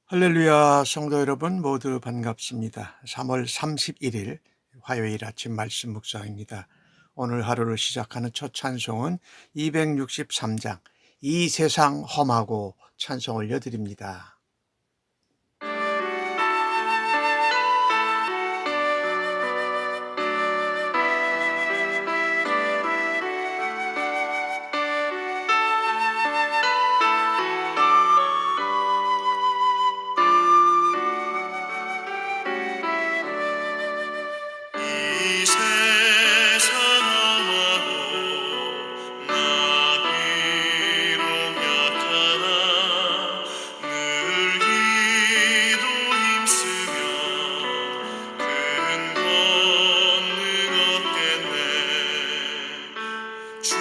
할렐루야, 성도 여러분 모두 반갑습니다. 3월 31일 화요일 아침 말씀 묵상입니다. 오늘 하루를 시작하는 첫 찬송은 263장 이 세상 험하고 찬송 올려드립니다. 이 세상 험하고 나 비록 약하나 늘 기도 힘쓰며 큰 권능 얻겠네. 주의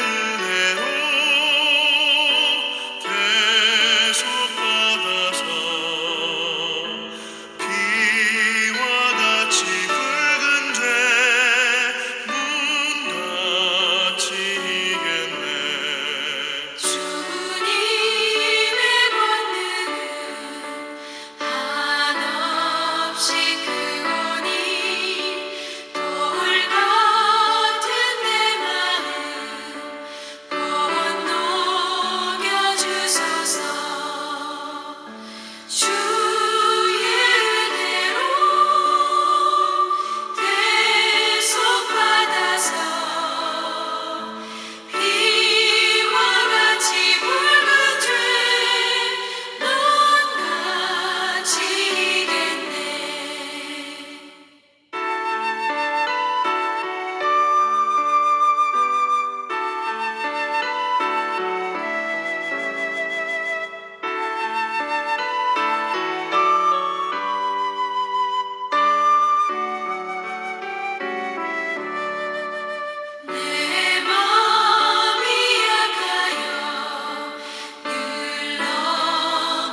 은혜로 계속 받아서 비와 같이 붉은 죄문같이 이겠네. 주님의 권능은 한없이 크오니 돌 같은 내 마음 곧 녹여주소서. 주의 은혜로 계속 받아서 비와 같이 붉은 죄 눈같이 이겠네. 내 마음이 약하여 늘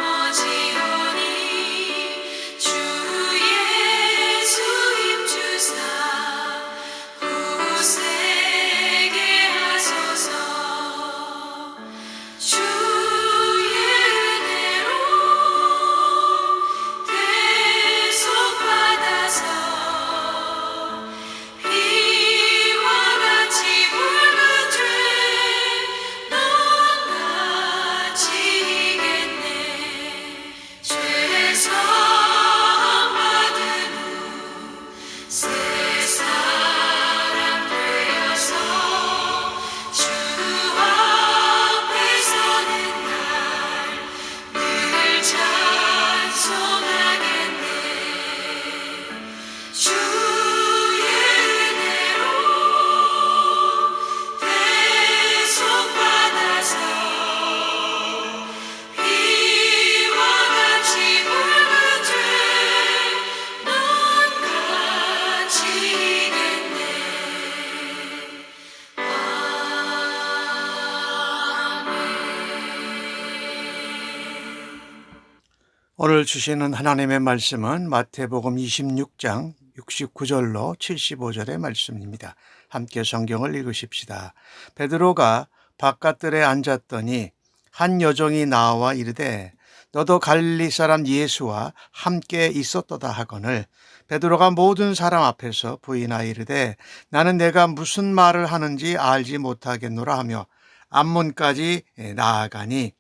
넘어지오니 주 예수 힘주사 굳세게 하소서. 주의 은혜로 계속 받아서 비와 같이 붉은 죄 눈같이 이겠네. 죄 사함 받은 후 새 사람 되어서 주 앞에 서는 날 늘 찬송하겠네. 주의 은혜로 계속 받아서 비와 같이 붉은 죄 눈같이 이겠네. 오늘 주시는 하나님의 말씀은 마태복음 26장 69절로 75절의 말씀입니다. 함께 성경을 읽으십시다. 베드로가 바깥들에 앉았더니 한 여종이 나와 이르되 너도 갈릴리 사람 예수와 함께 있었도다 하거늘 베드로가 모든 사람 앞에서 부인하여 이르되 나는 내가 무슨 말을 하는지 알지 못하겠노라 하며 앞문까지 나아가니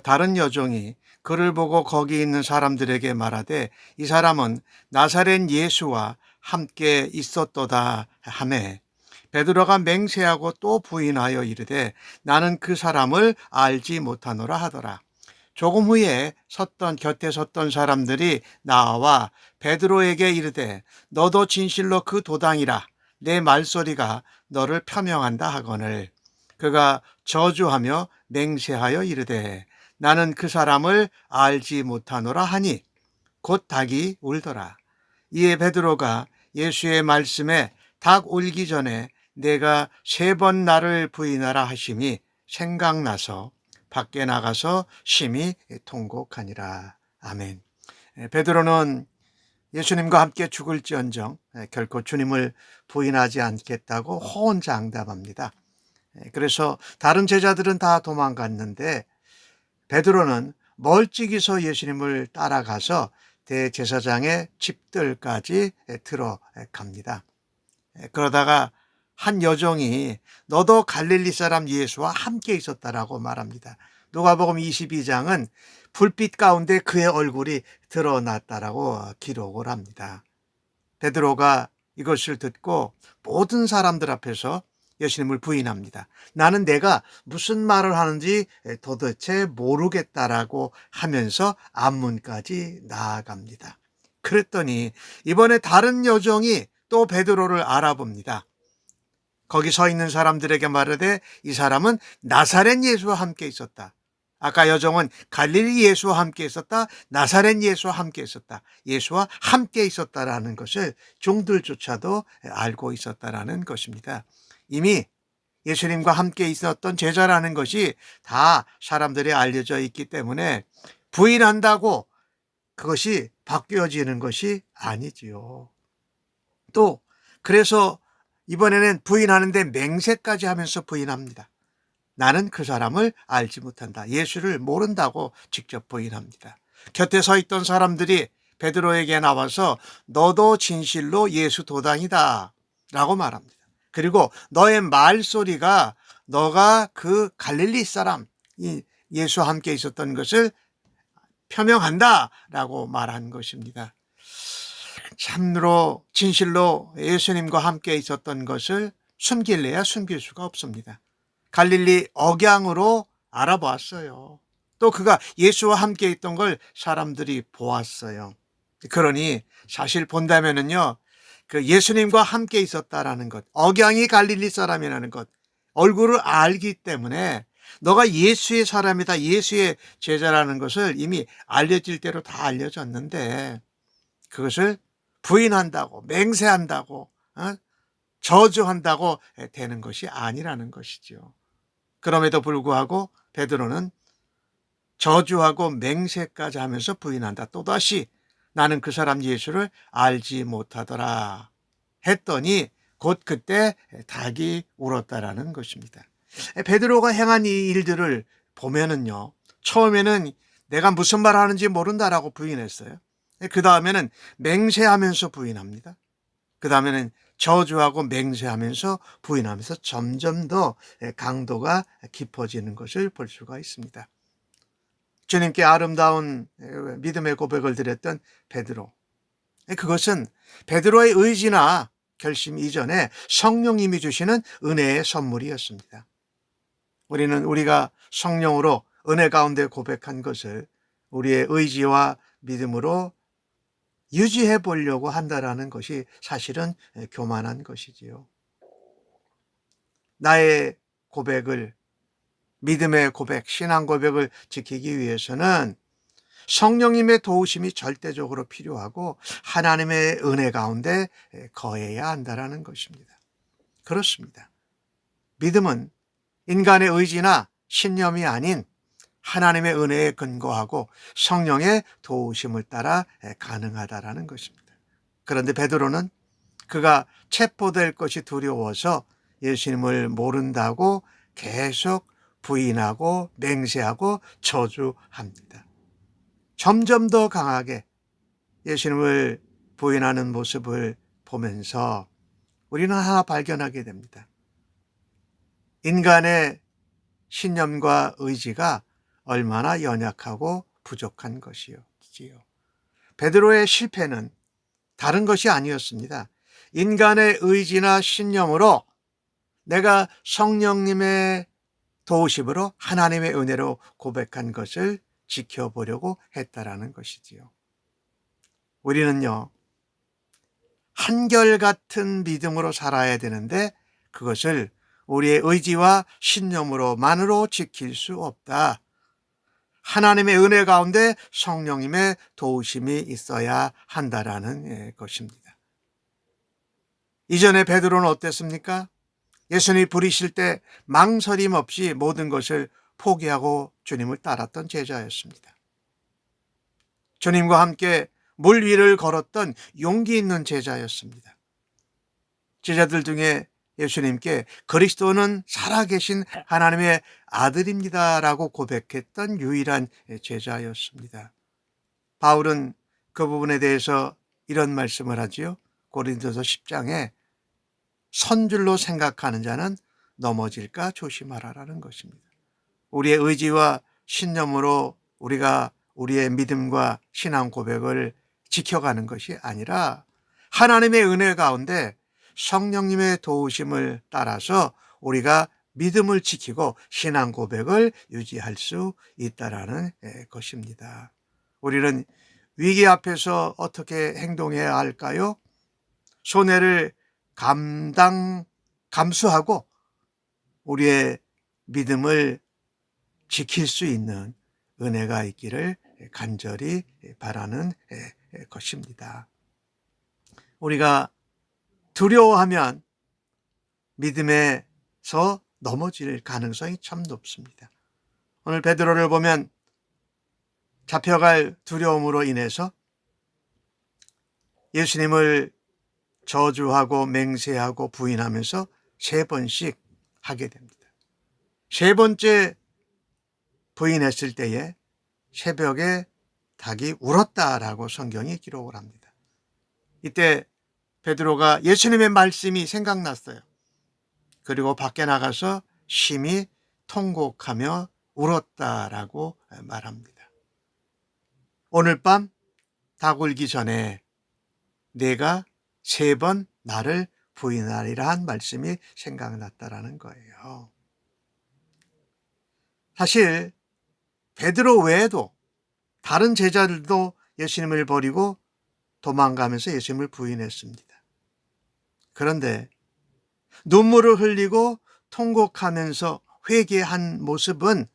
다른 여종이 그를 보고 거기 있는 사람들에게 말하되 이 사람은 나사렛 예수와 함께 있었도다 하매 베드로가 맹세하고 또 부인하여 이르되 나는 그 사람을 알지 못하노라 하더라. 조금 후에 곁에 섰던 사람들이 나와 베드로에게 이르되 너도 진실로 그 도당이라 내 말소리가 너를 표명한다 하거늘 그가 저주하며 맹세하여 이르되 나는 그 사람을 알지 못하노라 하니 곧 닭이 울더라. 이에 베드로가 예수의 말씀에 닭 울기 전에 내가 3번 나를 부인하라 하심이 생각나서 밖에 나가서 심히 통곡하니라. 아멘. 베드로는 예수님과 함께 죽을지언정 결코 주님을 부인하지 않겠다고 호언장담합니다. 그래서 다른 제자들은 다 도망갔는데 베드로는 멀찍이서 예수님을 따라가서 대제사장의 집들까지 들어갑니다. 그러다가 한 여종이 너도 갈릴리 사람 예수와 함께 있었다라고 말합니다. 누가복음 22장은 불빛 가운데 그의 얼굴이 드러났다라고 기록을 합니다. 베드로가 이것을 듣고 모든 사람들 앞에서 예수님을 부인합니다. 나는 내가 무슨 말을 하는지 도대체 모르겠다라고 하면서 앞문까지 나아갑니다. 그랬더니 이번에 다른 여종이 또 베드로를 알아봅니다. 거기 서 있는 사람들에게 말하되 이 사람은 나사렛 예수와 함께 있었다. 아까 여종은 갈릴리 예수와 함께 있었다. 나사렛 예수와 함께 있었다. 예수와 함께 있었다라는 것을 종들조차도 알고 있었다라는 것입니다. 이미 예수님과 함께 있었던 제자라는 것이 다 사람들이 알려져 있기 때문에 부인한다고 그것이 바뀌어지는 것이 아니지요. 또 그래서 이번에는 부인하는데 맹세까지 하면서 부인합니다. 나는 그 사람을 알지 못한다. 예수를 모른다고 직접 부인합니다. 곁에 서 있던 사람들이 베드로에게 나와서 너도 진실로 예수 도당이다 라고 말합니다. 그리고 너의 말소리가 너가 그 갈릴리 사람 예수와 함께 있었던 것을 표명한다 라고 말한 것입니다. 참으로 진실로 예수님과 함께 있었던 것을 숨길래야 숨길 수가 없습니다. 갈릴리 억양으로 알아보았어요. 또 그가 예수와 함께 있던 걸 사람들이 보았어요. 그러니 사실 본다면은요, 그 예수님과 함께 있었다라는 것, 억양이 갈릴리 사람이라는 것, 얼굴을 알기 때문에 너가 예수의 사람이다, 예수의 제자라는 것을 이미 알려질 대로 다 알려졌는데 그것을 부인한다고, 맹세한다고, 저주한다고 되는 것이 아니라는 것이죠. 그럼에도 불구하고 베드로는 저주하고 맹세까지 하면서 부인한다. 또다시 나는 그 사람 예수를 알지 못하더라 했더니 곧 그때 닭이 울었다라는 것입니다. 베드로가 행한 이 일들을 보면은요, 처음에는 내가 무슨 말 하는지 모른다라고 부인했어요. 그 다음에는 맹세하면서 부인합니다. 그 다음에는 저주하고 맹세하면서 부인하면서 점점 더 강도가 깊어지는 것을 볼 수가 있습니다. 주님께 아름다운 믿음의 고백을 드렸던 베드로. 그것은 베드로의 의지나 결심 이전에 성령님이 주시는 은혜의 선물이었습니다. 우리가 성령으로 은혜 가운데 고백한 것을 우리의 의지와 믿음으로 유지해 보려고 한다라는 것이 사실은 교만한 것이지요. 나의 고백을, 믿음의 고백, 신앙 고백을 지키기 위해서는 성령님의 도우심이 절대적으로 필요하고 하나님의 은혜 가운데 거해야 한다라는 것입니다. 그렇습니다. 믿음은 인간의 의지나 신념이 아닌 하나님의 은혜에 근거하고 성령의 도우심을 따라 가능하다라는 것입니다. 그런데 베드로는 그가 체포될 것이 두려워서 예수님을 모른다고 계속 부인하고 맹세하고 저주합니다. 점점 더 강하게 예수님을 부인하는 모습을 보면서 우리는 하나 발견하게 됩니다. 인간의 신념과 의지가 얼마나 연약하고 부족한 것이지요. 베드로의 실패는 다른 것이 아니었습니다. 인간의 의지나 신념으로 내가 성령님의 도우심으로 하나님의 은혜로 고백한 것을 지켜보려고 했다라는 것이지요. 우리는요, 한결같은 믿음으로 살아야 되는데 그것을 우리의 의지와 신념으로만으로 지킬 수 없다. 하나님의 은혜 가운데 성령님의 도우심이 있어야 한다라는 것입니다. 이전에 베드로는 어땠습니까? 예수님이 부르실 때 망설임 없이 모든 것을 포기하고 주님을 따랐던 제자였습니다. 주님과 함께 물 위를 걸었던 용기 있는 제자였습니다. 제자들 중에 예수님께 그리스도는 살아계신 하나님의 아들입니다라고 고백했던 유일한 제자였습니다. 바울은 그 부분에 대해서 이런 말씀을 하지요. 고린도서 10장에 선줄로 생각하는 자는 넘어질까 조심하라라는 것입니다. 우리의 의지와 신념으로 우리가 우리의 믿음과 신앙 고백을 지켜가는 것이 아니라 하나님의 은혜 가운데 성령님의 도우심을 따라서 우리가 믿음을 지키고 신앙 고백을 유지할 수 있다라는 것입니다. 우리는 위기 앞에서 어떻게 행동해야 할까요? 손해를 감수하고 우리의 믿음을 지킬 수 있는 은혜가 있기를 간절히 바라는 것입니다. 우리가 두려워하면 믿음에서 넘어질 가능성이 참 높습니다. 오늘 베드로를 보면 잡혀갈 두려움으로 인해서 예수님을 저주하고 맹세하고 부인하면서 3번씩 하게 됩니다. 3번째 부인했을 때에 새벽에 닭이 울었다라고 성경이 기록을 합니다. 이때 베드로가 예수님의 말씀이 생각났어요. 그리고 밖에 나가서 심히 통곡하며 울었다라고 말합니다. 오늘 밤 닭 울기 전에 내가 3번 나를 부인하리라 한 말씀이 생각났다라는 거예요. 사실 베드로 외에도 다른 제자들도 예수님을 버리고 도망가면서 예수님을 부인했습니다. 그런데 눈물을 흘리고 통곡하면서 회개한 모습은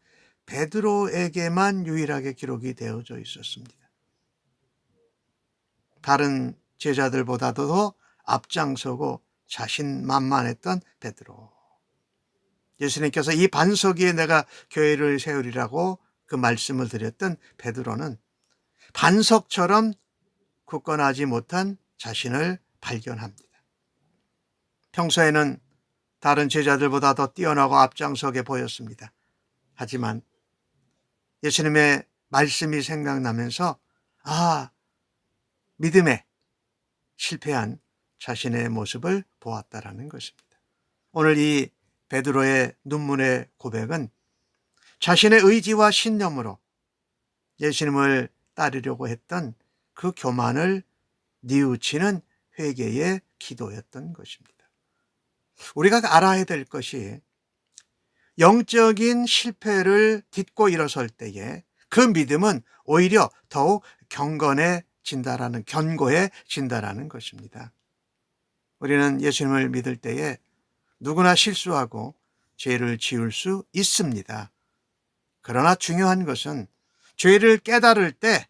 베드로에게만 유일하게 기록이 되어져 있었습니다. 다른 제자들보다도 더 앞장서고 자신만만했던 베드로. 예수님께서 이 반석 위에 내가 교회를 세우리라고 그 말씀을 드렸던 베드로는 반석처럼 굳건하지 못한 자신을 발견합니다. 평소에는 다른 제자들보다 더 뛰어나고 앞장서게 보였습니다. 하지만 예수님의 말씀이 생각나면서 믿음에 실패한 자신의 모습을 보았다라는 것입니다. 오늘 이 베드로의 눈물의 고백은 자신의 의지와 신념으로 예수님을 따르려고 했던 그 교만을 뉘우치는 회개의 기도였던 것입니다. 우리가 알아야 될 것이 영적인 실패를 딛고 일어설 때에 그 믿음은 오히려 더욱 견고해진다라는 것입니다. 우리는 예수님을 믿을 때에 누구나 실수하고 죄를 지을 수 있습니다. 그러나 중요한 것은 죄를 깨달을 때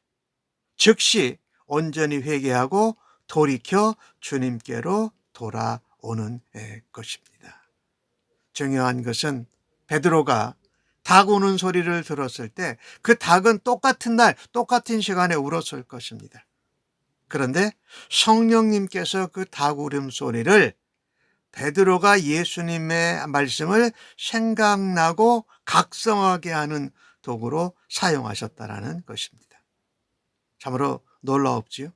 즉시 온전히 회개하고 돌이켜 주님께로 돌아오는 것입니다. 중요한 것은 베드로가 닭 우는 소리를 들었을 때 그 닭은 똑같은 날 똑같은 시간에 울었을 것입니다. 그런데 성령님께서 그 닭 울음소리를 베드로가 예수님의 말씀을 생각나고 각성하게 하는 도구로 사용하셨다라는 것입니다. 참으로 놀라웠지요.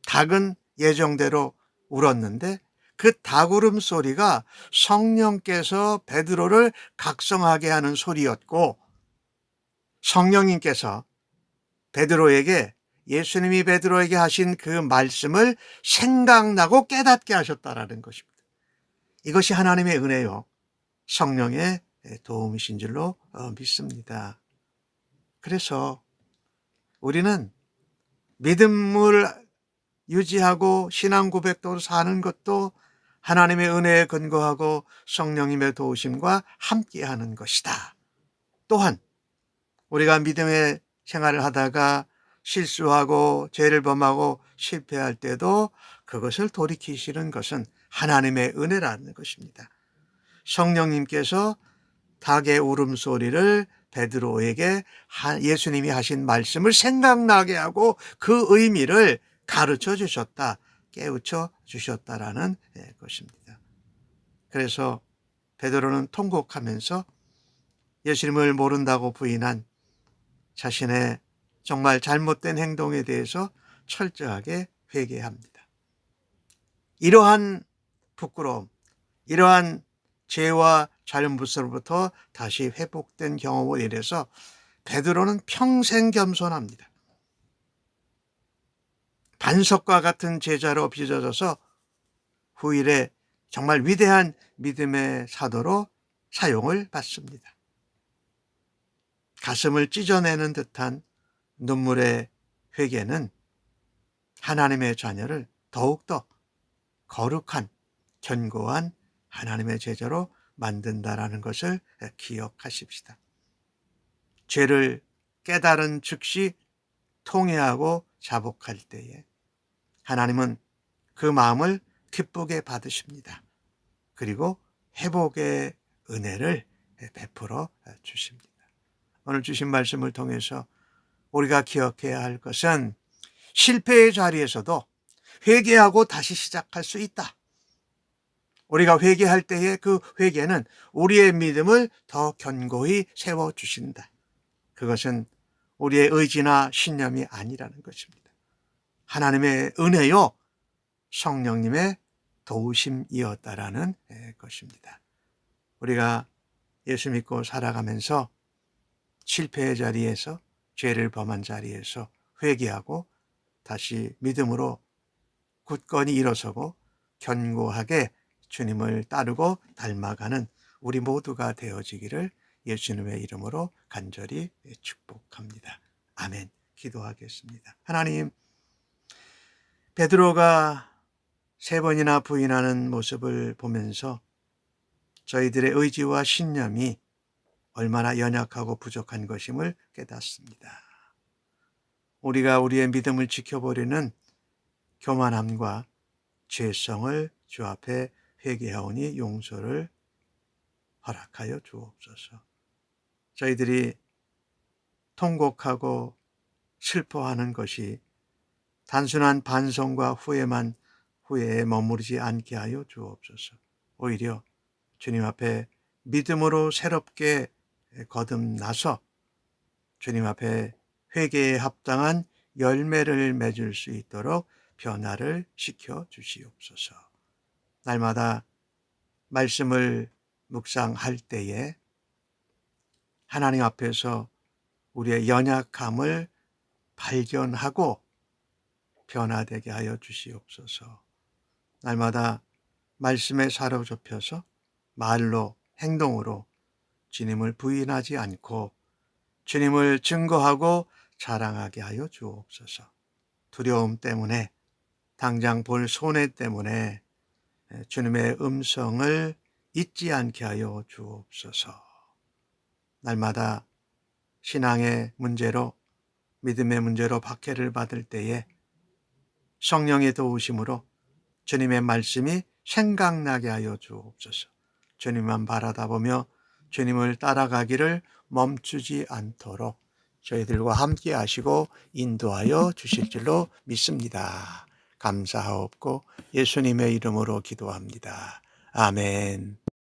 닭은 예정대로 울었는데 그 닭 울음소리가 성령께서 베드로를 각성하게 하는 소리였고, 성령님께서 예수님이 베드로에게 하신 그 말씀을 생각나고 깨닫게 하셨다라는 것입니다. 이것이 하나님의 은혜요, 성령의 도움이신 줄로 믿습니다. 그래서 우리는 믿음을 유지하고 신앙 고백도 사는 것도 하나님의 은혜에 근거하고 성령님의 도우심과 함께하는 것이다. 또한 우리가 믿음의 생활을 하다가 실수하고 죄를 범하고 실패할 때도 그것을 돌이키시는 것은 하나님의 은혜라는 것입니다. 성령님께서 닭의 울음소리를 베드로에게 예수님이 하신 말씀을 생각나게 하고 그 의미를 가르쳐 주셨다, 깨우쳐 주셨다라는 것입니다. 그래서 베드로는 통곡하면서 예수님을 모른다고 부인한 자신의 정말 잘못된 행동에 대해서 철저하게 회개합니다. 이러한 부끄러움, 이러한 죄와 잘못으로부터 다시 회복된 경험을 인해서 베드로는 평생 겸손합니다. 반석과 같은 제자로 빚어져서 후일에 정말 위대한 믿음의 사도로 사용을 받습니다. 가슴을 찢어내는 듯한 눈물의 회개는 하나님의 자녀를 더욱더 거룩한, 견고한 하나님의 제자로 만든다라는 것을 기억하십시다. 죄를 깨달은 즉시 통회하고 자복할 때에 하나님은 그 마음을 기쁘게 받으십니다. 그리고 회복의 은혜를 베풀어 주십니다. 오늘 주신 말씀을 통해서 우리가 기억해야 할 것은 실패의 자리에서도 회개하고 다시 시작할 수 있다. 우리가 회개할 때에 그 회개는 우리의 믿음을 더 견고히 세워주신다. 그것은 우리의 의지나 신념이 아니라는 것입니다. 하나님의 은혜요, 성령님의 도우심이었다라는 것입니다. 우리가 예수 믿고 살아가면서 실패의 자리에서, 죄를 범한 자리에서 회개하고 다시 믿음으로 굳건히 일어서고 견고하게 주님을 따르고 닮아가는 우리 모두가 되어지기를 예수님의 이름으로 간절히 축복합니다. 아멘. 기도하겠습니다. 하나님, 베드로가 3번이나 부인하는 모습을 보면서 저희들의 의지와 신념이 얼마나 연약하고 부족한 것임을 깨닫습니다. 우리가 우리의 믿음을 지켜버리는 교만함과 죄성을 주 앞에 회개하오니 용서를 허락하여 주옵소서. 저희들이 통곡하고 슬퍼하는 것이 단순한 반성과 후회에 머무르지 않게 하여 주옵소서. 오히려 주님 앞에 믿음으로 새롭게 거듭나서 주님 앞에 회개에 합당한 열매를 맺을 수 있도록 변화를 시켜 주시옵소서. 날마다 말씀을 묵상할 때에 하나님 앞에서 우리의 연약함을 발견하고 변화되게 하여 주시옵소서. 날마다 말씀에 사로잡혀서 말로, 행동으로 주님을 부인하지 않고 주님을 증거하고 자랑하게 하여 주옵소서. 두려움 때문에, 당장 볼 손해 때문에 주님의 음성을 잊지 않게 하여 주옵소서. 날마다 신앙의 문제로, 믿음의 문제로 박해를 받을 때에 성령의 도우심으로 주님의 말씀이 생각나게 하여 주옵소서. 주님만 바라다 보며 주님을 따라가기를 멈추지 않도록 저희들과 함께 하시고 인도하여 주실 줄로 믿습니다. 감사하옵고 예수님의 이름으로 기도합니다. 아멘.